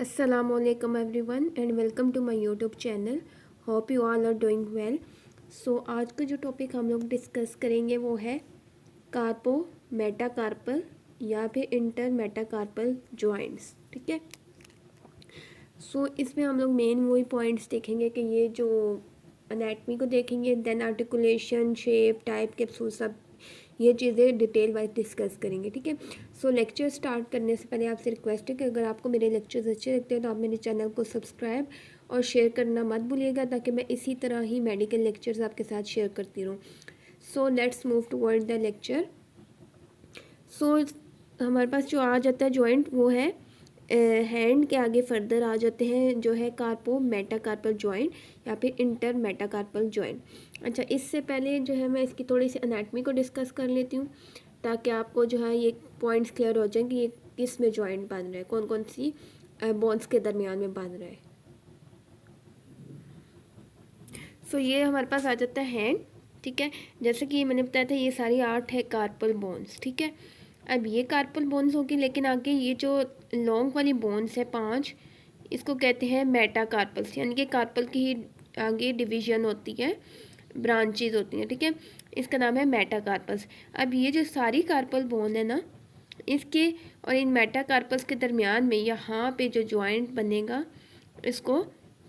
Assalamualaikum everyone and welcome to my YouTube channel. Hope you all are doing well. So आज का जो topic हम लोग discuss करेंगे वो है कार्पो मेटाकार्पल या फिर इंटर मेटाकार्पल जॉइंट्स. ठीक है. सो इसमें हम लोग मेन वही पॉइंट्स देखेंगे कि ये जो एनाटमी को देखेंगे, then articulation, shape, type, capsule, सब ये चीज़ें डिटेल वाइज डिस्कस करेंगे. ठीक है. सो लेक्चर स्टार्ट करने से पहले आपसे रिक्वेस्ट है कि अगर आपको मेरे लेक्चर्स अच्छे लगते हैं तो आप मेरे चैनल को सब्सक्राइब और शेयर करना मत भूलिएगा, ताकि मैं इसी तरह ही मेडिकल लेक्चर्स आपके साथ शेयर करती रहूँ. So let's move toward the lecture. So हमारे पास जो आ जाता है जॉइंट वो है हैंड के आगे फर्दर आ जाते हैं जो है कार्पो मेटाकार्पल जॉइंट या फिर इंटर मेटाकार्पल जॉइंट. अच्छा, इससे पहले जो है मैं इसकी थोड़ी सी एनाटमी को डिस्कस कर लेती हूँ, ताकि आपको जो है ये पॉइंट्स क्लियर हो जाए कि ये किस में जॉइंट बन रहा है, कौन कौन सी बोन्स के दरमियान में बन रहा है. सो ये हमारे पास आ जाता है हैंड. ठीक है. जैसे कि मैंने बताया था ये सारी 8 है कार्पल बोन्स. ठीक है. अब ये कार्पल बोन्स होगी, लेकिन आगे ये जो लॉन्ग वाली बोन्स है 5, इसको कहते हैं मेटाकार्पल्स, यानी कि कार्पल की ही आगे डिवीजन होती है, ब्रांचेज होती हैं. ठीक है. इसका नाम है मेटाकार्पल्स. अब ये जो सारी कार्पल बोन है ना, इसके और इन मेटाकार्पल्स के दरमियान में यहाँ पे जो जॉइंट बनेगा इसको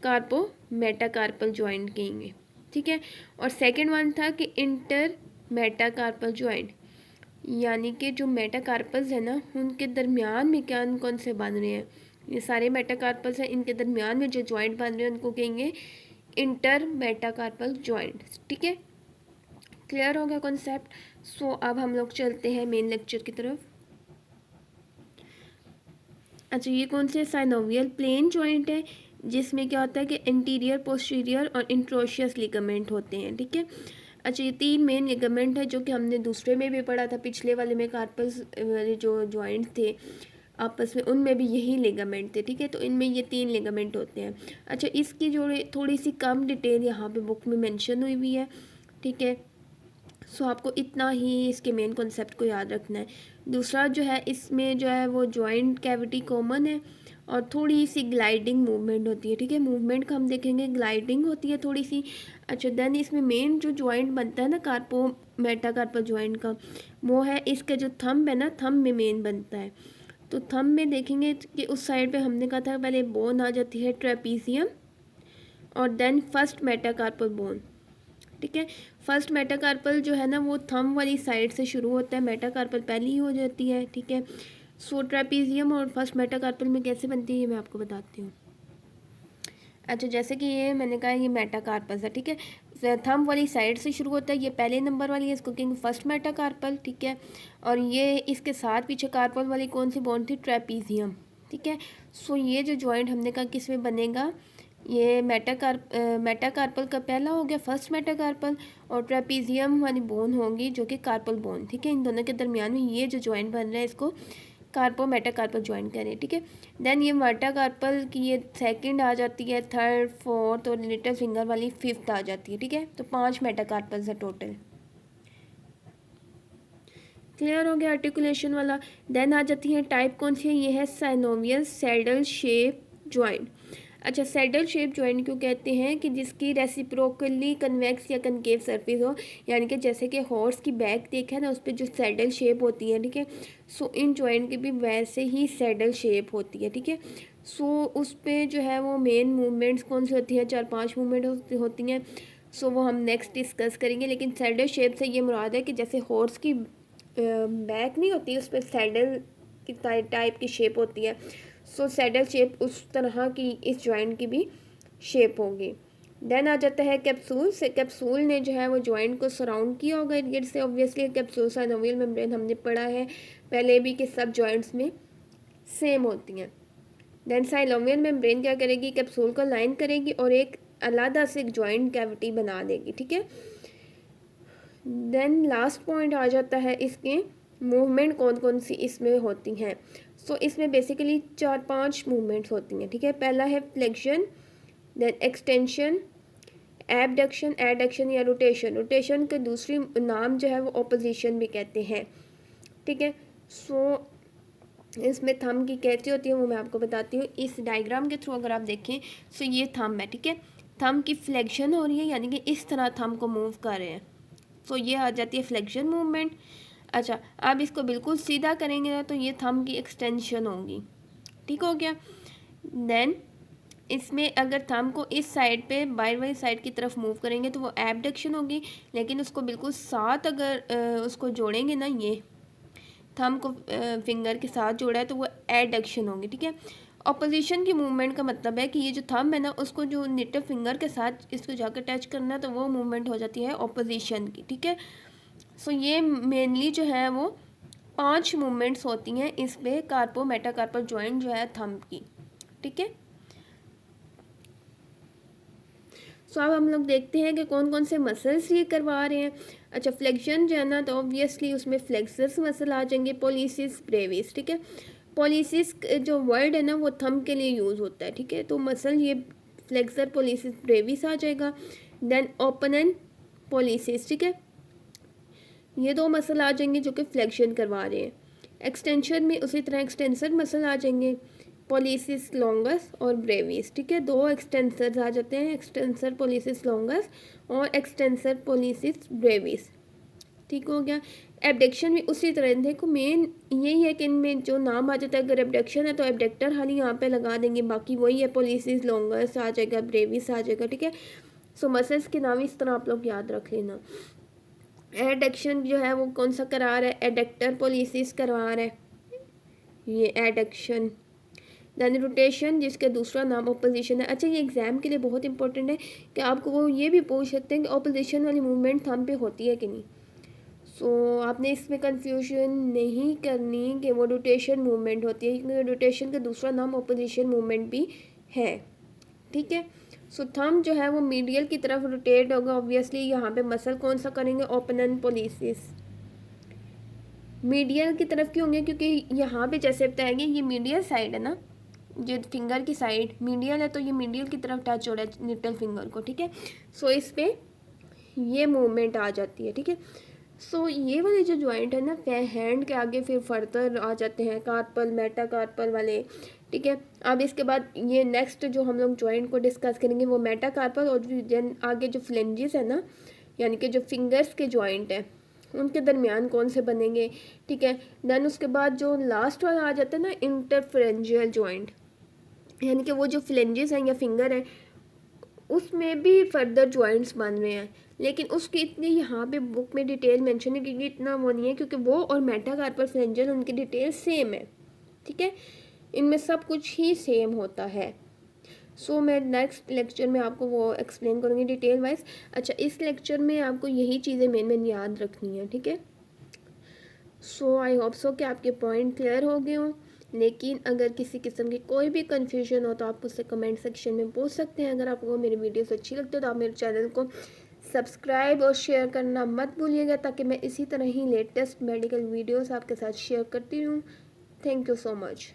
कार्पो मेटाकार्पल जॉइंट कहेंगे. ठीक है. और सेकंड वन था कि इंटर मेटाकार्पल जॉइंट, यानी कि जो मेटाकार्पल्स है ना उनके दरमियान में क्या कौन से बन रहे हैं, ये सारे मेटाकार्पल्स हैं, इनके दरमियान में जो जॉइंट बन रहे हैं उनको कहेंगे इंटर मेटाकार्पल जॉइंट. ठीक है. क्लियर हो गया कॉन्सेप्ट. सो अब हम लोग चलते हैं मेन लेक्चर की तरफ. अच्छा, ये कौन से साइनोवियल प्लेन जॉइंट है जिसमें क्या होता है कि इंटीरियर, पोस्टीरियर और इंट्रोशियस लिगामेंट होते हैं. ठीक है. अच्छा, ये 3 मेन लिगामेंट है जो कि हमने दूसरे में भी पढ़ा था, पिछले वाले में कार्पल्स वाले जो जॉइंट थे आपस में, उनमें भी यही लिगामेंट थे. ठीक है. तो इनमें ये 3 लिगामेंट होते हैं. अच्छा, इसकी जो थोड़ी सी कम डिटेल यहाँ पे बुक में मेंशन हुई हुई है. ठीक है. सो आपको इतना ही इसके मेन कॉन्सेप्ट को याद रखना है. दूसरा जो है इसमें जो है वो जॉइंट कैविटी कॉमन है और थोड़ी सी ग्लाइडिंग मूवमेंट होती है. ठीक है. मूवमेंट का हम देखेंगे, ग्लाइडिंग होती है थोड़ी सी. अच्छा, देन इसमें मेन जो जॉइंट बनता है ना कार्पो मेटाकार्पल जॉइंट का, वो है इसका जो थंब है ना, थंब में मेन बनता है. तो थंब में देखेंगे कि उस साइड पे हमने कहा था पहले बोन आ जाती है ट्रेपीजियम और देन फर्स्ट मेटाकार्पल बोन. ठीक है. फर्स्ट मेटाकार्पल जो है ना वो थंब वाली साइड से शुरू होता है, मेटाकार्पल पहले ही हो जाती है. ठीक है. सो ट्रेपीजियम और फर्स्ट मेटाकार्पल में कैसे बनती है ये मैं आपको बताती हूँ. अच्छा, जैसे कि ये मैंने कहा ये मेटाकार्पस है. ठीक है. थंब वाली साइड से शुरू होता है, ये पहले नंबर वाली है, इसको कहेंगे फर्स्ट मेटाकार्पल. ठीक है. और ये इसके साथ पीछे कार्पल वाली कौन सी बोन थी, ट्रेपीजियम. ठीक है. सो ये जो जॉइंट हमने कहा किस में बनेगा, ये मेटाकार्पल का पहला हो गया फर्स्ट मेटाकार्पल, और ट्रेपीजियम वाली बोन होगी जो कि कार्पल बोन. ठीक है. इन दोनों के दरमियान में ये जो जॉइंट बन रहा है इसको कार्पो मेटाकार्पल जॉइंट करें. ठीक है. देन ये मेटाकार्पल की ये सेकंड आ जाती है, थर्ड, फोर्थ और लिटिल फिंगर वाली फिफ्थ आ जाती है. ठीक है. तो 5 मेटाकार्पल्स है टोटल. क्लियर हो गया आर्टिकुलेशन वाला. देन आ जाती है टाइप कौन सी है, ये है साइनोवियल सैडल शेप जॉइंट. अच्छा, सैडल शेप जॉइंट क्यों कहते हैं कि जिसकी रेसिप्रोकली कन्वेक्स या कनकेव सरफेस हो, यानी कि जैसे कि हॉर्स की बैक देखा है ना, उस पर जो सैडल शेप होती है. ठीक है. सो इन जॉइंट की भी वैसे ही सैडल शेप होती है. ठीक है. सो उस पर जो है वो मेन मूवमेंट्स कौन सी होती है, 4-5 मूवमेंट होती हैं. सो वो हम नेक्स्ट डिस्कस करेंगे. लेकिन सैडल शेप से ये मुराद है कि जैसे हॉर्स की बैक नहीं होती, उस पर सैडल की टाइप की शेप होती है. सो सैडल शेप उस तरह की इस जॉइंट की भी शेप होगी. देन आ जाता है कैप्सूल से. कैप्सूल ने जो है वो जॉइंट को सराउंड किया होगा इर्द गिर्द से. ऑब्वियसली कैप्सूल साइनोवियल मेम्ब्रेन हमने पढ़ा है पहले भी कि सब जॉइंट्स में सेम होती हैं. देन साइनोवियल मेम्ब्रेन क्या करेगी, कैप्सूल को लाइन करेगी और एक अलग से एक जॉइंट कैविटी बना देगी. ठीक है. देन लास्ट पॉइंट आ जाता है इसके मूवमेंट कौन कौन सी इसमें होती हैं. सो इसमें बेसिकली 4-5 मूवमेंट्स होती हैं. ठीक है. पहला है flexion, then extension, abduction, adduction या रोटेशन. रोटेशन के दूसरी नाम जो है वो ऑपोजिशन भी कहते हैं. ठीक है. सो इसमें थंब की कैसी होती है वो मैं आपको बताती हूँ। इस डायग्राम के थ्रू अगर आप देखें तो ये थंब है, ठीक है। थंब की फ्लेक्शन हो रही है, यानी कि इस तरह थंब को मूव कर रहे हैं, तो ये आ जाती है फ्लेक्शन मूवमेंट। अच्छा, अब इसको बिल्कुल सीधा करेंगे ना तो ये थंब की एक्सटेंशन होगी, ठीक हो गया। देन इसमें अगर थंब को इस साइड पे बाई वाली साइड की तरफ मूव करेंगे तो वो एबडक्शन होगी, लेकिन उसको बिल्कुल साथ अगर उसको जोड़ेंगे ना, ये थंब को फिंगर के साथ जोड़ा है तो वो एडक्शन होगी, ठीक है। ऑपोजिशन की मूवमेंट का मतलब है कि ये जो थंब है ना उसको जो निटल फिंगर के साथ इसको जाकर टच करना, तो वो मूवमेंट हो जाती है ऑपोजिशन की, ठीक है। सो ये मेनली जो है वो 5 मूवमेंट्स होती हैं इस पे कार्पो मेटाकार्पल जॉइंट जो है थंब की, ठीक है। सो अब हम लोग देखते हैं कि कौन कौन से मसल्स ये करवा रहे हैं। अच्छा, फ्लेक्शन जो है ना तो ऑब्वियसली उसमें फ्लेक्सर्स मसल आ जाएंगे, पोलिसिस ब्रेविस, ठीक है। पोलिसिस जो वर्ड है ना वो थंब के लिए यूज़ होता है, ठीक है। तो मसल ये फ्लेक्सर पोलिसिस ब्रेविस आ जाएगा। देन ओपन एंड पोलिसिस, ठीक है, ये दो मसल आ जाएंगे जो कि फ्लेक्शन करवा रहे हैं। एक्सटेंशन में उसी तरह एक्सटेंसर मसल आ जाएंगे, पोलिसिस लॉन्गस और ब्रेविस, ठीक है। दो एक्सटेंसर्स आ जाते हैं, एक्सटेंसर पोलिसिस लॉन्गस और एक्सटेंसर पोलिसिस ब्रेविस, ठीक हो गया। एबडक्शन भी उसी तरह, देखो मेन यही है कि इनमें जो नाम आ जाता है, अगर एबडक्शन है तो एबडक्टर खाली यहाँ पे लगा देंगे, बाकी वही है, पोलिसिस लॉन्गस आ जाएगा, ब्रेविस आ जाएगा, ठीक है। सो मसल्स के नाम इस तरह आप लोग याद रख लेना। एडक्शन जो है वो कौन सा करा रहा है, एडक्टर पोलिसिस करवा रहा है, ये एडक्शन। देन रोटेशन जिसका दूसरा नाम ऑपोजिशन है। अच्छा, ये एग्जाम के लिए बहुत इंपॉर्टेंट है कि आपको वो ये भी पूछ सकते हैं कि ऑपोजिशन वाली मूवमेंट थंब पे होती है कि नहीं। सो आपने इसमें कंफ्यूजन नहीं करनी कि वो रोटेशन मूवमेंट होती है, क्योंकि रोटेशन का दूसरा नाम ऑपोजिशन मूवमेंट भी है, ठीक है। सो थंब जो है वो मीडियल की तरफ रोटेट होगा, ऑब्वियसली यहाँ पे मसल कौन सा करेंगे, ओपन पोलिसिस। मीडियल की तरफ क्यों होंगे, क्योंकि यहाँ पे जैसे बताया गया ये मीडियल साइड है ना, जो फिंगर की साइड मीडियल है, तो ये मीडियल की तरफ टच हो रहा है लिटिल फिंगर को, ठीक है। सो इस पे ये मूवमेंट आ जाती है, ठीक है। सो ये वाले जो जॉइंट है ना हैंड के आगे फिर फर्दर आ जाते हैं कार्पल मेटाकार्पल वाले, ठीक है। अब इसके बाद ये नेक्स्ट जो हम लोग जॉइंट को डिस्कस करेंगे वो मेटाकार्पल, और देन आगे जो फ्लेंजेस है ना, यानी कि जो फिंगर्स के जॉइंट है उनके दरमियान कौन से बनेंगे, ठीक है। देन उसके बाद जो लास्ट वाला आ जाता है ना इंटरफेरेंजियल जॉइंट, यानी कि वो जो फ्लेंजेस हैं या फिंगर है उसमें भी फर्दर जॉइंट्स बन रहे हैं, लेकिन उसकी इतनी यहाँ पे बुक में डिटेल मेंशन है क्योंकि इतना वो नहीं है, क्योंकि वो और मेटाकार्पल फ्लेंजल उनकी डिटेल सेम है, ठीक है। इनमें सब कुछ ही सेम होता है। सो मैं नेक्स्ट लेक्चर में आपको वो एक्सप्लेन करूँगी डिटेल वाइज। अच्छा, इस लेक्चर में आपको यही चीज़ें मेन याद रखनी है, ठीक है। सो आई होप सो कि आपके पॉइंट क्लियर हो गए हों, लेकिन अगर किसी किस्म की कोई भी कन्फ्यूजन हो तो आप मुझसे कमेंट सेक्शन में पूछ सकते हैं। अगर आपको मेरी वीडियोस अच्छी लगती है तो आप मेरे चैनल को सब्सक्राइब और शेयर करना मत भूलिएगा, ताकि मैं इसी तरह ही लेटेस्ट मेडिकल वीडियोस आपके साथ शेयर करती रहूँ। Thank you so much.